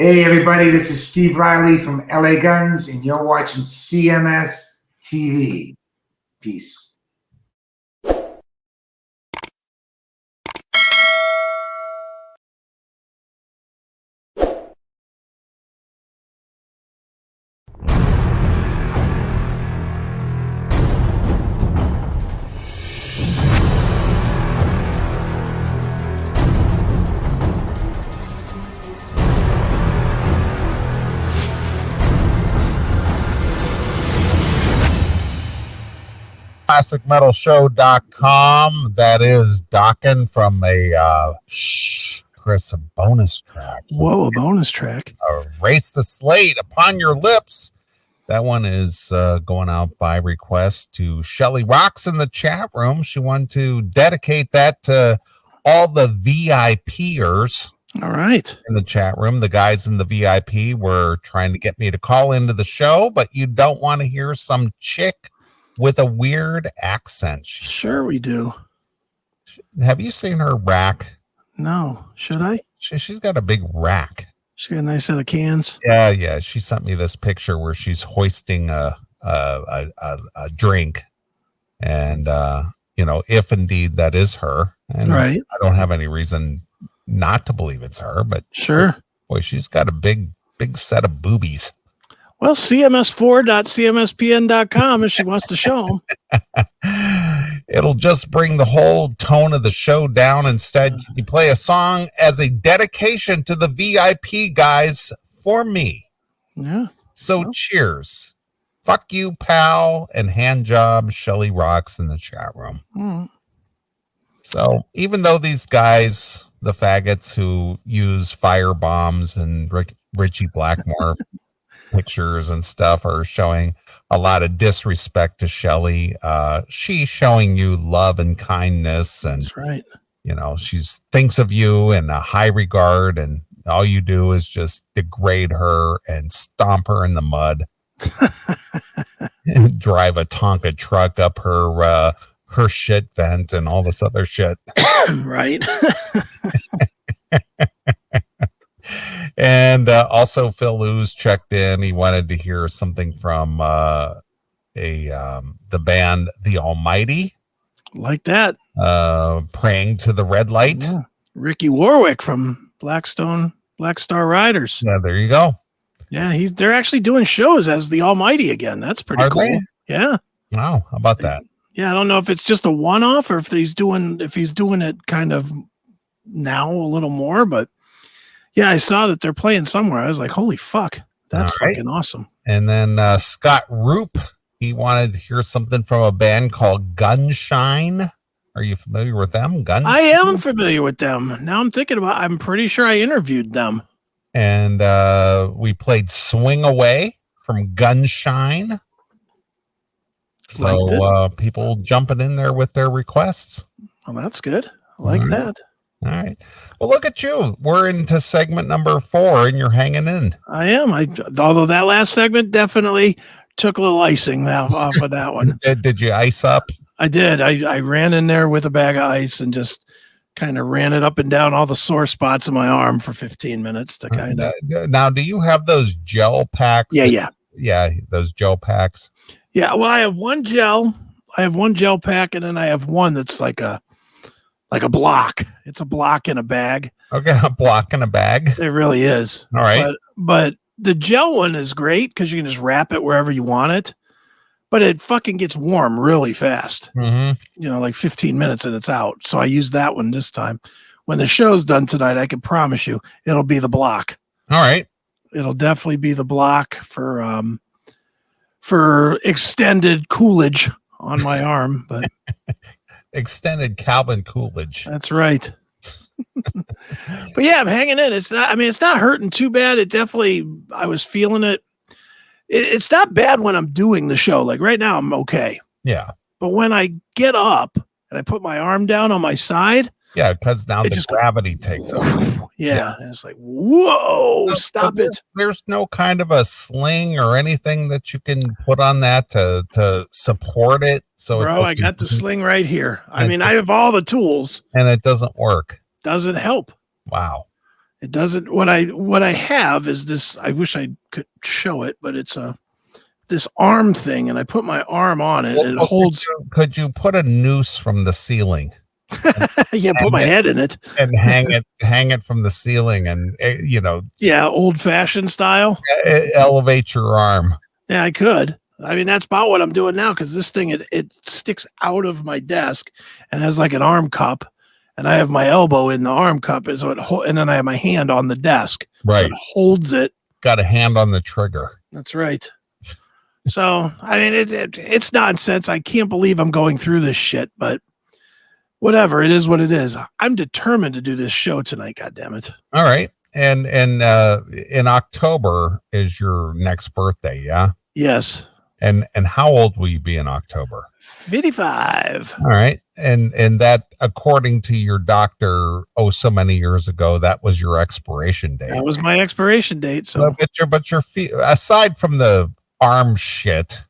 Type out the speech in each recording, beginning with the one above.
Hey everybody, this is Steve Riley from LA Guns, and you're watching CMS TV. Peace. ClassicMetalShow.com. That is Dockin from Chris, a bonus track. Whoa, a bonus track. Race the Slate Upon Your Lips. That one is going out by request to Shelly Rocks in the chat room. She wanted to dedicate that to all the VIPers. All right. In the chat room, the guys in the VIP were trying to get me to call into the show, but you don't want to hear some chick with a weird accent. Sure, we do. Have you seen her rack? No. Should I? She's got a big rack. She got a nice set of cans. Yeah. She sent me this picture where she's hoisting a drink, and if indeed that is her, and right. I don't have any reason not to believe it's her, but sure. Boy, she's got a big set of boobies. Well, cms4.cmspn.com if she wants to show them. It'll just bring the whole tone of the show down. Instead, you play a song as a dedication to the VIP guys for me. Yeah. So cheers. Fuck you, pal, and hand job Shelly Rocks in the chat room. Mm. So even though these guys, the faggots who use fire bombs and Richie Blackmore pictures and stuff are showing a lot of disrespect to Shelly, she's showing you love and kindness, and that's right. She's thinks of you in a high regard, and all you do is just degrade her and stomp her in the mud. And drive a Tonka truck up her shit vent and all this other shit. Right. And also Phil Lewis checked in. He wanted to hear something from the band The Almighty. Like that. Praying to the Red Light. Yeah. Ricky Warwick from Black Star Riders. Yeah, there you go. Yeah, they're actually doing shows as The Almighty again. That's pretty cool. They? Yeah. Wow, how about that? Yeah, I don't know if it's just a one-off or if he's doing it kind of now a little more, but yeah, I saw that they're playing somewhere. I was like, holy fuck, that's fucking awesome. And then Scott Roop, he wanted to hear something from a band called Gunshine. Are you familiar with them? I am familiar with them. Now I'm thinking I'm pretty sure I interviewed them. And we played Swing Away from Gunshine. So people jumping in there with their requests. Well, that's good. I like that. All right. Well, look at you. We're into segment number 4, and you're hanging in. I am. Although that last segment definitely took a little icing off of that one. Did you ice up? I did. I ran in there with a bag of ice and just kind of ran it up and down all the sore spots in my arm for 15 minutes to kind of. Now, do you have those gel packs? Yeah, those gel packs. Yeah. Well, I have one gel. I have one gel pack, and then I have one that's like a block. It's a block in a bag. Okay, a block in a bag. It really is. All right. But the gel one is great because you can just wrap it wherever you want it. But it fucking gets warm really fast. Mm-hmm. Like 15 minutes and it's out. So I used that one this time. When the show's done tonight, I can promise you it'll be the block. All right. It'll definitely be the block for extended Coolidge on my arm, but extended Calvin Coolidge. That's right. But yeah, I'm hanging in. It's not hurting too bad. I was feeling it. It's not bad when I'm doing the show. Like right now, I'm okay. Yeah. But when I get up and I put my arm down on my side. Yeah, because now the gravity takes over. Yeah. And it's like, whoa, stop it. There's no kind of a sling or anything that you can put on that to support it. So bro, I got the sling right here. I have all the tools. And it doesn't work. Doesn't help. Wow. It doesn't. What I have is this. I wish I could show it, but it's this arm thing, and I put my arm on it, and it holds. Could you put a noose from the ceiling? Yeah, put my head in it and hang it from the ceiling, and Yeah, old fashioned style. Elevate your arm. Yeah, I could. I mean, that's about what I'm doing now because this thing it sticks out of my desk and has like an arm cup. And I have my elbow in the arm cup, and then I have my hand on the desk. Right. So it holds it. Got a hand on the trigger. That's right. So, I mean, it's nonsense. I can't believe I'm going through this shit, but whatever. It is what it is. I'm determined to do this show tonight. God damn it. All right. And in October is your next birthday, yeah? Yes. And how old will you be in October? 55. All right. And that, according to your doctor, so many years ago, that was your expiration date. That was my expiration date. So, but your feet, aside from the arm shit,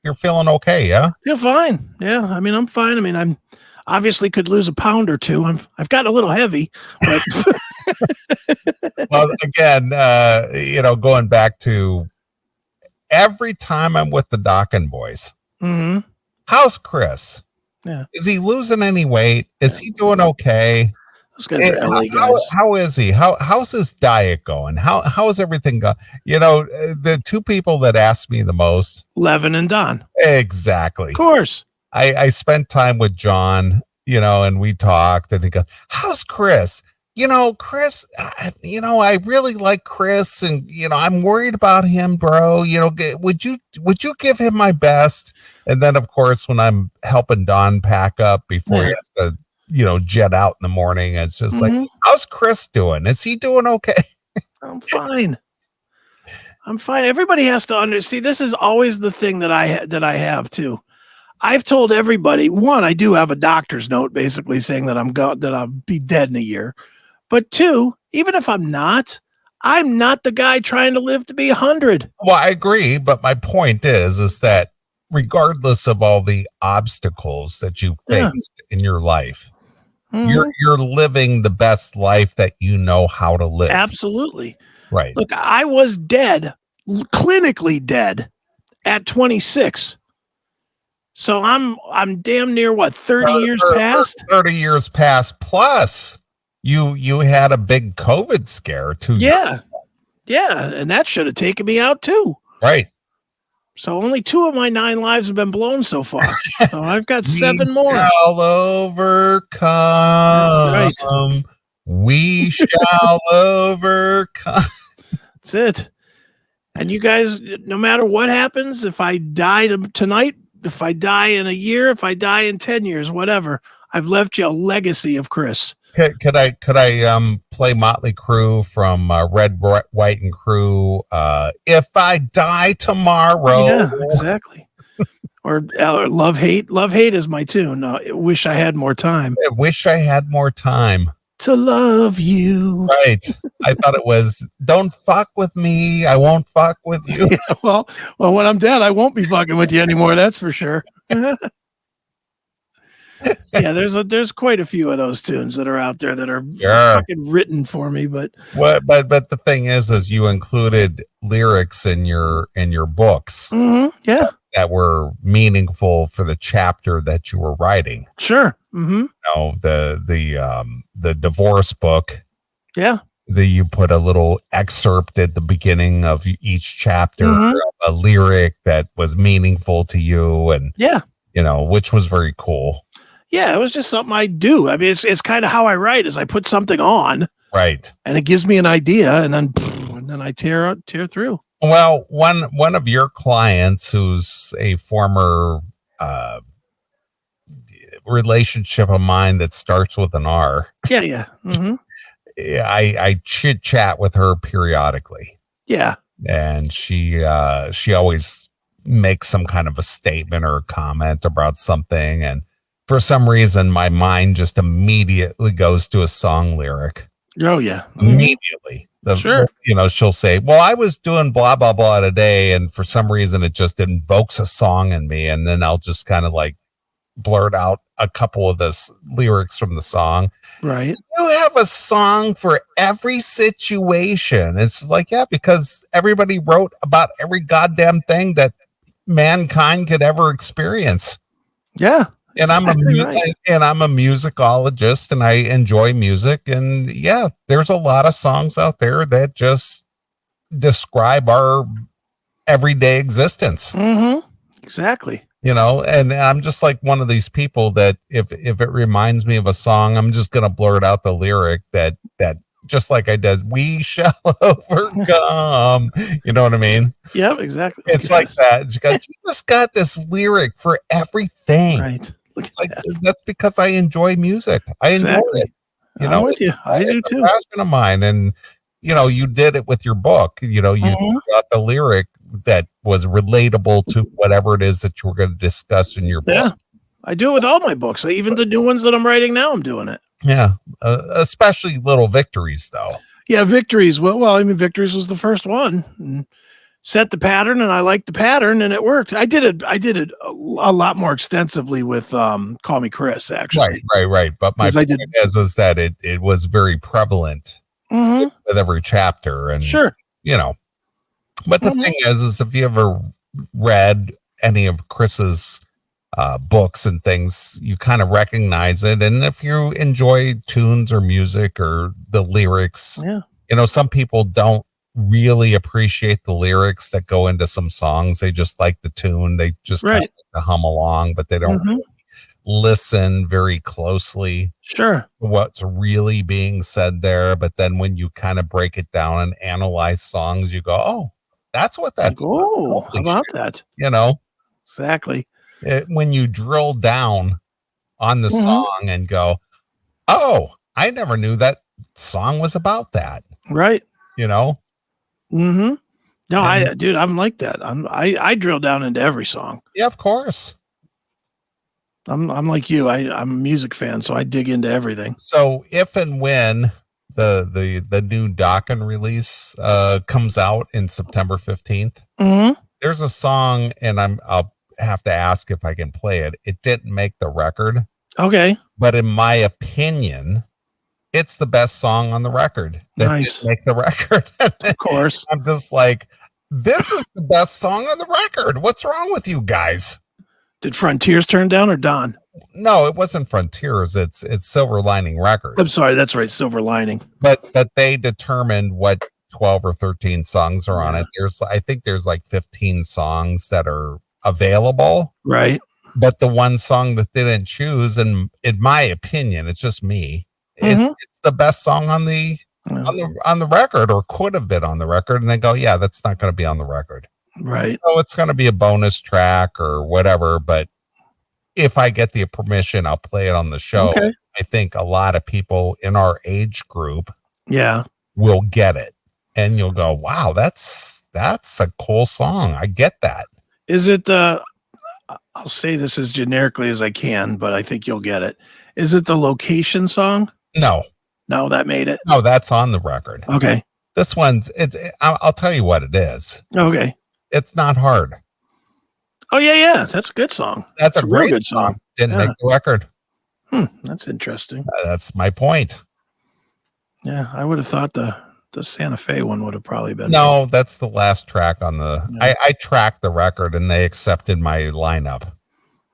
you're feeling okay, yeah? Feel fine. Yeah. I mean, I'm fine. I mean, I'm obviously could lose a pound or two. I've gotten a little heavy, but well, again, going back to every time I'm with the Dockin' boys. Mm-hmm. How's Chris? Yeah. Is he losing any weight? Is he doing okay? Those guys are LA guys. How is he? How's his diet going? How is everything going? The two people that ask me the most, Levin and Don. Exactly. Of course. I spent time with John, and we talked, and he goes, "How's Chris?" Chris, I really like Chris, and I'm worried about him, bro. Would you give him my best? And then, of course, when I'm helping Don pack up before he has to, jet out in the morning, it's just like, how's Chris doing? Is he doing okay? I'm fine. Everybody has to see. This is always the thing that I have too. I've told everybody. One, I do have a doctor's note basically saying that that I'll be dead in a year. But two, even if I'm not the guy trying to live to be 100. Well, I agree, but my point is that regardless of all the obstacles that you faced in your life, you're living the best life that you know how to live. Absolutely. Right. Look, I was dead, clinically dead at 26. So I'm damn near 30 years past? 30 years past plus. You had a big COVID scare too. Yeah. Yeah. And that should have taken me out too. Right. So only 2 of my 9 lives have been blown so far. So I've got 7 more. Shall overcome. That's right. We shall overcome. That's it. And you guys, no matter what happens, if I die tonight, if I die in a year, if I die in 10 years, whatever, I've left you a legacy of Chris. Could I play Motley Crue from Red, White, and Crew? If I die tomorrow. Yeah, exactly. Or Love Hate. Love Hate is my tune. Wish I had more time. I wish I had more time to love you. Right. I thought it was don't fuck with me. I won't fuck with you. Yeah, well, when I'm dead, I won't be fucking with you anymore. That's for sure. Yeah, there's quite a few of those tunes that are out there that are fucking written for me, but the thing is you included lyrics in your books, yeah, that were meaningful for the chapter that you were writing. Sure, the divorce book, yeah. You put a little excerpt at the beginning of each chapter, a lyric that was meaningful to you, and which was very cool. Yeah, it was just something I do. I mean, it's kind of how I write is I put something on, right, and it gives me an idea, and then I tear through. Well, one of your clients, who's a former relationship of mine that starts with an R. Yeah. I chit chat with her periodically. Yeah, and she always makes some kind of a statement or a comment about something, and for some reason, my mind just immediately goes to a song lyric. Oh, yeah. Immediately. Sure. She'll say, well, I was doing blah, blah, blah today, and for some reason, it just invokes a song in me, and then I'll just kind of like blurt out a couple of the lyrics from the song. Right. You have a song for every situation. It's like, yeah, because everybody wrote about every goddamn thing that mankind could ever experience. Yeah. And I'm a musicologist and I enjoy music. And yeah, there's a lot of songs out there that just describe our everyday existence. Mm-hmm. Exactly. You know, and I'm just like one of these people that if it reminds me of a song, I'm just gonna blurt out the lyric that just like I did, we shall overcome. You know what I mean? Yeah, exactly. It's like that. You just got this lyric for everything. Right. Look It's at like that. that's because I enjoy music. I enjoy it. You know, I'm with you. I do it's too. a passion of mine. And you know, you did it with your book. You know, you got the lyric that was relatable to whatever it is that you were going to discuss in your book. Yeah, I do it with all my books. Even the new ones that I'm writing now, I'm doing it. Yeah, especially Little Victories, though. Yeah, Victories. Well, I mean, Victories was the first one. And set the pattern, and I liked the pattern, and it worked. I did it a lot more extensively with Call Me Chris, actually. Right. But my point is that it was very prevalent with every chapter, and sure, you know. But the thing is if you ever read any of Chris's books and things, you kind of recognize it. And if you enjoy tunes or music or the lyrics, you know, some people don't really appreciate the lyrics that go into some songs. They just like the tune. They just kind of like to hum along, but they don't really listen very closely to what's really being said there. But then when you kind of break it down and analyze songs, you go, oh, that's what that's about. How about that? You know, exactly. When you drill down on the song and go, oh, I never knew that song was about that. Right. You know? No, I'm like that. I drill down into every song. Yeah, of course. I'm like you. I'm a music fan, so I dig into everything. So if and when the new Dokken release comes out in September 15th, there's a song, and I'll have to ask if I can play it. It didn't make the record. Okay. But in my opinion, it's the best song on the record. That didn't make the record. Of course. I'm just like, this is the best song on the record. What's wrong with you guys? Did Frontiers turn down or Don? No, it wasn't Frontiers. It's Silver Lining Records. I'm sorry, that's right, Silver Lining. But they determined what 12 or 13 songs are on it. I think there's like 15 songs that are available. Right. But the one song that they didn't choose, and in my opinion, it's just me. It's the best song on the record, or could have been on the record, and they go, yeah, that's not going to be on the record. Right. So it's going to be a bonus track or whatever. But if I get the permission, I'll play it on the show. Okay. I think a lot of people in our age group, will get it, and you'll go, wow, that's a cool song. I get that. Is it? I'll say this as generically as I can, but I think you'll get it. Is it the Location song? No, that made it. No, that's on the record. Okay. This one's I'll tell you what it is. Okay. It's Not Hard. Oh yeah. That's a good song. That's a great good song. Didn't make the record. That's interesting. That's my point. Yeah, I would have thought the Santa Fe one would have probably been. No, that's the last track on the. Yeah. I tracked the record and they accepted my lineup.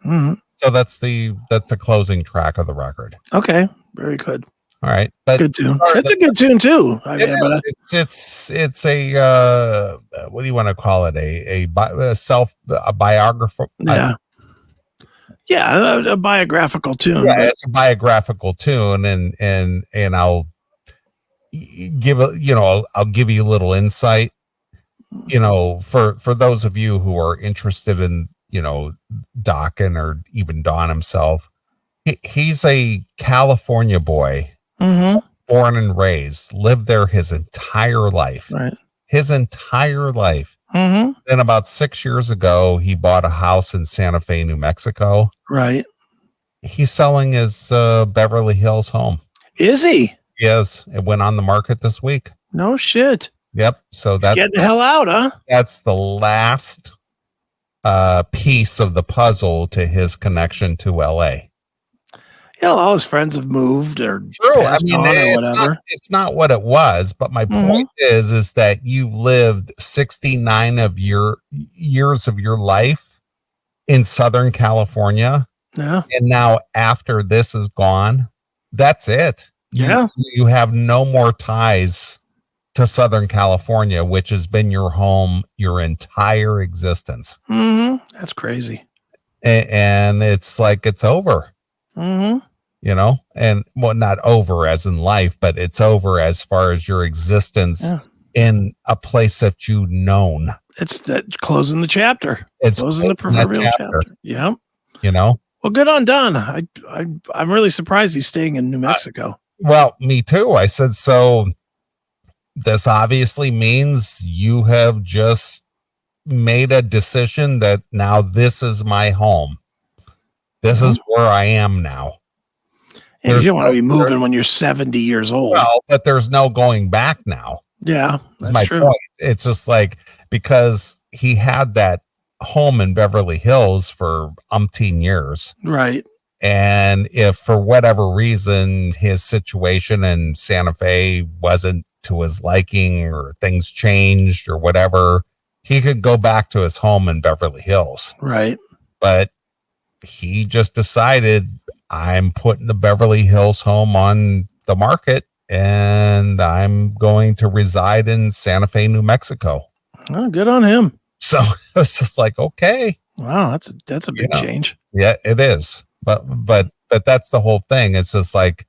So that's the closing track of the record. Okay, very good. All right, but good tune. It's a good tune too. It's a what do you want to call it? A biographical. A biographical tune. Yeah, it's a biographical tune, and I'll give I'll give you a little insight. You know, for those of you who are interested in Dokken or even Don himself, he's a California boy. Born and raised, lived there his entire life. Right. His entire life. Then about 6 years ago, he bought a house in Santa Fe, New Mexico. Right. He's selling his Beverly Hills home. Is he? Yes. It went on the market this week. No shit. Yep. So that's getting the hell out, huh? That's the last piece of the puzzle to his connection to LA. Yeah, all his friends have moved or True. I passed mean, on or whatever. it's not what it was, but my point is that you've lived 69 of your years of your life in Southern California. Yeah. And now after this is gone, that's it. You have no more ties to Southern California, which has been your home your entire existence. That's crazy. And it's like, it's over. You know, and well, not over as in life, but it's over as far as your existence in a place that you've known. It's that closing the chapter. It's closing the proverbial chapter. Yeah. You know. Well, good on Don. I'm really surprised he's staying in New Mexico. Well, me too. I said, so this obviously means you have just made a decision that now this is my home. This is where I am now. And you don't want to be moving when you're 70 years old. Well, but there's no going back now. Yeah, that's my point. It's just like, because he had that home in Beverly Hills for umpteen years. Right. And if for whatever reason his situation in Santa Fe wasn't to his liking or things changed or whatever, he could go back to his home in Beverly Hills. Right. But he just decided, I'm putting the Beverly Hills home on the market and I'm going to reside in Santa Fe, New Mexico. Oh, good on him. So it's just like, okay. Wow, that's a big change. Yeah, it is. But that's the whole thing. It's just like,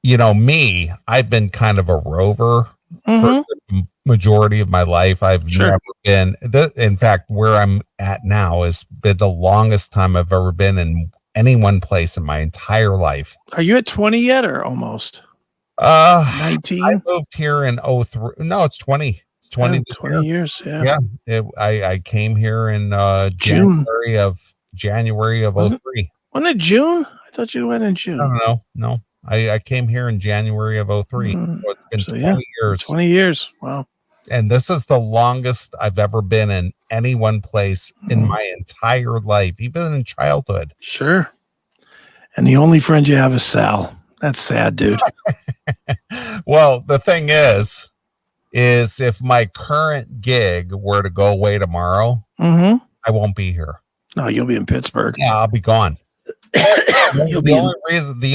you know, me, I've been kind of a rover for the majority of my life. I've never been, in fact, where I'm at now has been the longest time I've ever been in any one place in my entire life. Are you at 20 yet or almost? 19? I moved here in 03. No, it's 20. It's 20. 20 years. Yeah. Yeah. I came here in January of 03. Wasn't it June? I thought you went in June. No. I came here in January of 03. So it's been 20 years. 20 years. Wow. And this is the longest I've ever been in any one place in my entire life, even in childhood. Sure. And the only friend you have is Sal. That's sad, dude. Well, the thing is if my current gig were to go away tomorrow, I won't be here. No, you'll be in Pittsburgh. Yeah, I'll be gone. The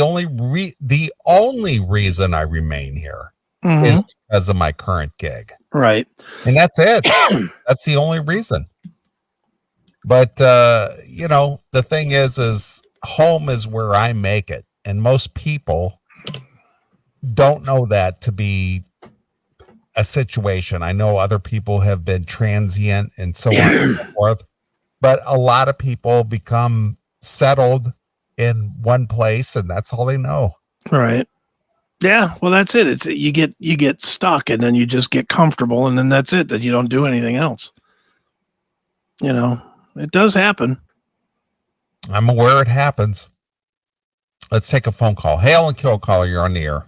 only reason I remain here is because of my current gig. Right. And that's it. That's the only reason. But you know, the thing is home is where I make it. And most people don't know that to be a situation. I know other people have been transient and so on and so forth, but a lot of people become settled in one place and that's all they know. Right. Yeah. Well, that's it. It's you get stuck and then you just get comfortable and then that's it. That you don't do anything else. You know, it does happen. I'm aware it happens. Let's take a phone call. Hail and kill caller. You're on the air.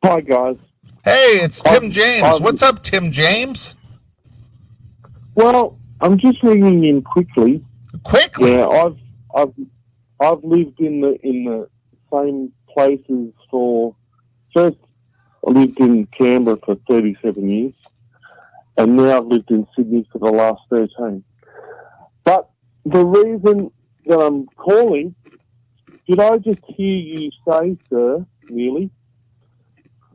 Hi, guys. Hey, it's Tim James. What's up, Tim James? Well, I'm just ringing in quickly. Quickly? Yeah, I've lived in the same places for. First, I lived in Canberra for 37 years, and now I've lived in Sydney for the last 13. But the reason that I'm calling, did I just hear you say, sir, Neeley,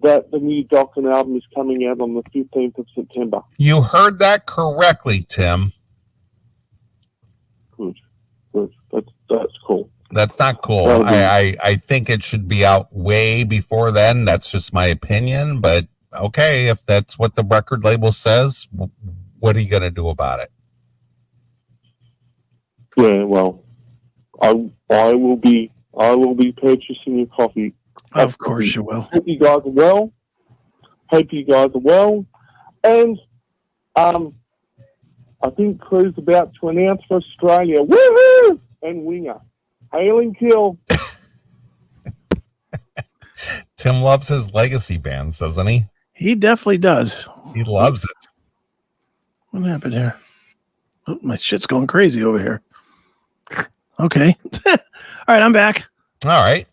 that the new Dokken album is coming out on the 15th of September? You heard that correctly, Tim. Good. That's cool. That's not cool. I think it should be out way before then. That's just my opinion. But okay, if that's what the record label says, what are you going to do about it? Yeah, well, I will be purchasing your coffee. Of course you will. Hope you guys are well. And I think Crew's about to announce for Australia. Woohoo! And Winger. Hail and kill. Tim loves his legacy bands, doesn't he? He definitely does. He loves it. What happened here? Oh, my shit's going crazy over here. Okay. All right, I'm back. All right.